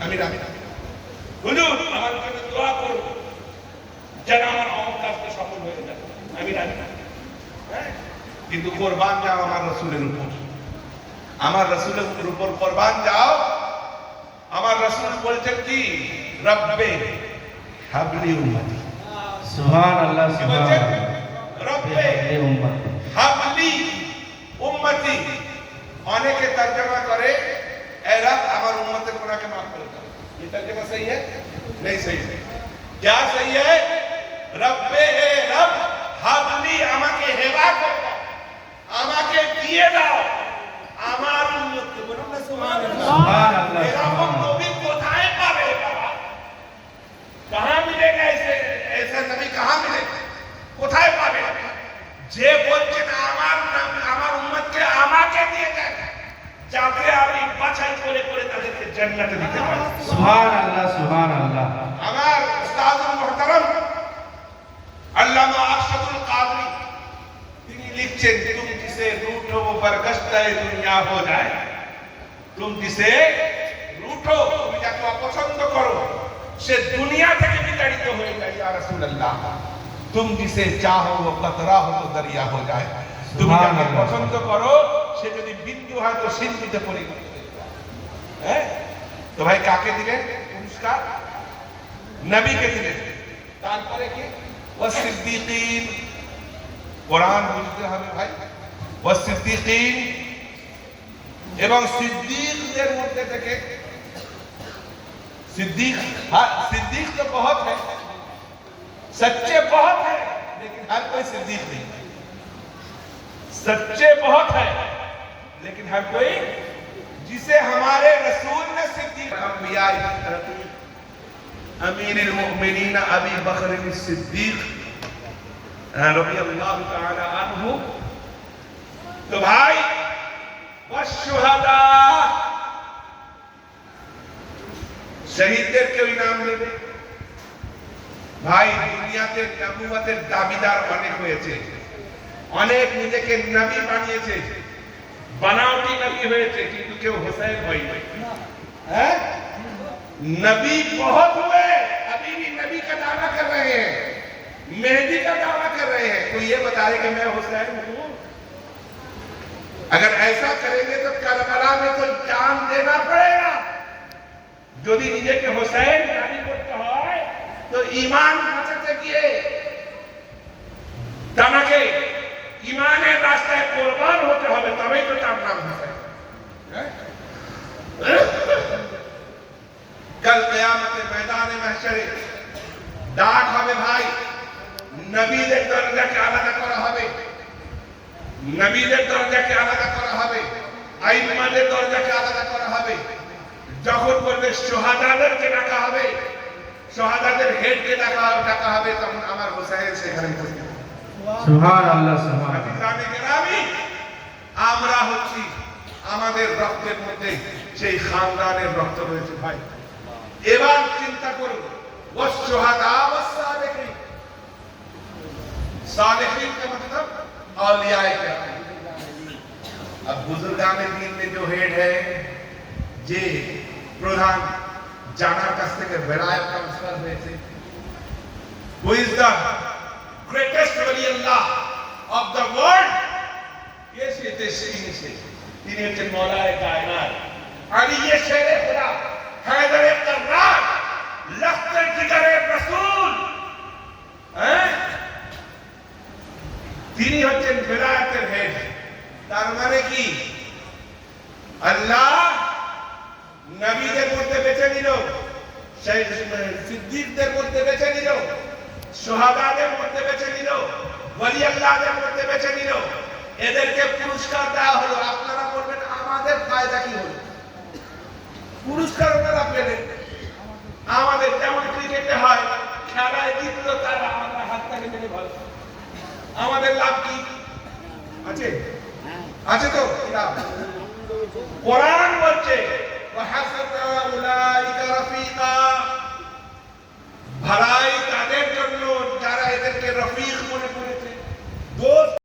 আমিন আমিন। হুজুর আমার জন্য দোয়া করুন যেন আমার অমর কাজটা সফল হয়ে যায়। আমিন আমিন। কিন্তু কোরবান যাও আমার রাসূলের উপর, আমার রাসূলের উপর কোরবান যাও। আমার রাসূল বলছেন কি, রব্বে হাবলি উম্মতি। সুবহানাল্লাহ সুবহানাল্লাহ। রব্বে উম্মতি হাবলি উম্মতি। অনেকে তর্জমা করে এ রব আমার উম্মতের গুনাহকে মাফ করে দাও। ये तर्जुमा सही है? नहीं सही है। क्या सही है? रब्बे हे रब হাবলি, আমাকে হেবা করে দাও, আমাকে দিয়ে দাও আমার উম্মতকে। বলুন না সুবহানাল্লাহ। সুবহানাল্লাহ। এরকম নবী কোথায় পাবে বাবা? कहां मिलेगा ऐसे ऐसा नबी? कहां मिलेगा? কোথায় পাবে? যে বলছেন আমার উম্মতকে আমাকে দিয়ে দেন, যাতে আমি বাছাই করে করে তাদেরকে জান্নাতে দিতে পারি। সুবহানাল্লাহ সুবহানাল্লাহ। আমার উস্তাদুল মুহতারাম আল্লামা আশরাফুল কাদরি তিনি লিখছেন, तुम जिसे रूठो वो बरगश्ता दुनिया हो जाए। तुम जिसे रूठो, তুমি যাকে অপছন্দ করো সে দুনিয়া থেকে বিতাড়িত হয়ে যায় ইয়া রাসূলুল্লাহ। तुम जिसे चाहो वो कतरा हो तो दरिया हो जाए। তুমি যাকে পছন্দ করো সে যদি বিন্দু হয় তো সিন্ধুতে পরিণত হয়ে যায়। হ্যাঁ, তো ভাই কাকে দিলেন পুরস্কার? নবীকে দিলেন। তারপরে কি? ওয়াসিদ্দিকিন। কোরআন বুঝতে হবে ভাই। ওয়াসিদ্দিকিন, এবং সিদ্দিকদের মধ্যে থেকে सिद्दीक, हाँ सिद्दीक तो बहुत है, सच्चे बहुत है, लेकिन हर कोई सिद्दीक नहीं। सच्चे बहुत है लेकिन हर कोई, जिसे हमारे रसूल ने सिद्दीक अंबिया अमीरुल मुमिनीन अबी बकर सिद्दीक रज़ियल्लाहु ताला अन्हु। तो भाई वशुहदा, শহীদদেরকেও ইনাম দেবে। ভাই দুনিয়াতে নবুয়তের দাবিদার অনেক হয়েছে, অনেক নিজেকে নবী বানিয়েছে, বানাওটি নবী হয়েছে, কিন্তু কেউ হোসেন হয়নি। हैं? नबी बहुत हुए, अभी भी नबी का दावा कर रहे हैं, मेहदी का दावा कर रहे हैं। तो ये बताए कि मैं हुसैन हूं? अगर ऐसा करेंगे तो करबला में तो जान देना पड़ेगा। যদি নিজেকে হোসেন দাবি করতে হয় তো ঈমান বাঁচাতে গিয়ে তাকে ঈমানের রাস্তায় কোরবান হতে হবে, তবেই তো তার নাম হোসেন। কাল কিয়ামতের ময়দানে মাহশরে ডাক হবে ভাই, নবীদের দরজাকে আলাদা করা হবে, নবীদের দরজাকে আলাদা করা হবে, আইম্মাদের দরজাকে আলাদা করা হবে। যখন বলবে শহাদাদেরকে ডাকা হবে, শহাদাদের হেডকে ডাকা হবে, তখন আমার হোসেন সেখানে বসবে। সুবহানাল্লাহ সুবহানাল্লাহ। আমরা হচ্ছি, আমাদের রক্তের মধ্যে সেই খানদানের রক্ত রয়েছে ভাই। এবার চিন্তা করুন, ওয়াশহাদা ওয়াসালিহিন। सालिहीन का मतलब औलियाए किराम। अब बुजुर्गाने दीन में जो हेड है, যে প্রধান জানার কাছ থেকে বেলায়েত ট্রান্সফার হয়েছে, হু ইজ দ্য গ্রেটেস্ট ওলিয়াল্লাহ অফ দ্য ওয়ার্ল্ড, তিনি হচ্ছেন মওলায়ে কায়নাত আলী শেরে খুদা হায়দারে কাররার লখতে জিগরে রাসূল। তিনি হচ্ছেন বেলায়েতের হেড। তার মানে কি? আল্লাহ নবীদের মধ্যে বেছে নিল, সিদ্দিকদের মধ্যে বেছে নিল, শহাদাদের মধ্যে বেছে নিল, ওলি আল্লাহদের মধ্যে বেছে নিল, এদেরকে পুরস্কার দেওয়া হলো। আপনারা বলবেন আমাদের ফায়দা কি হলো? পুরস্কার ওনারা পেলেন। আমাদের যেমন ক্রিকেটে হয়, খেলায় জিতলো তারা, আমরা হাততালি মেরে ভালো, আমাদের লাভ কি আছে? আছে তো লাভ। কোরআন বলছে وحسبنا أولئك رفيقا, ভালাই তাদের জন্য যারা এদেরকে রফিক মনে করেছে, দোস্ত।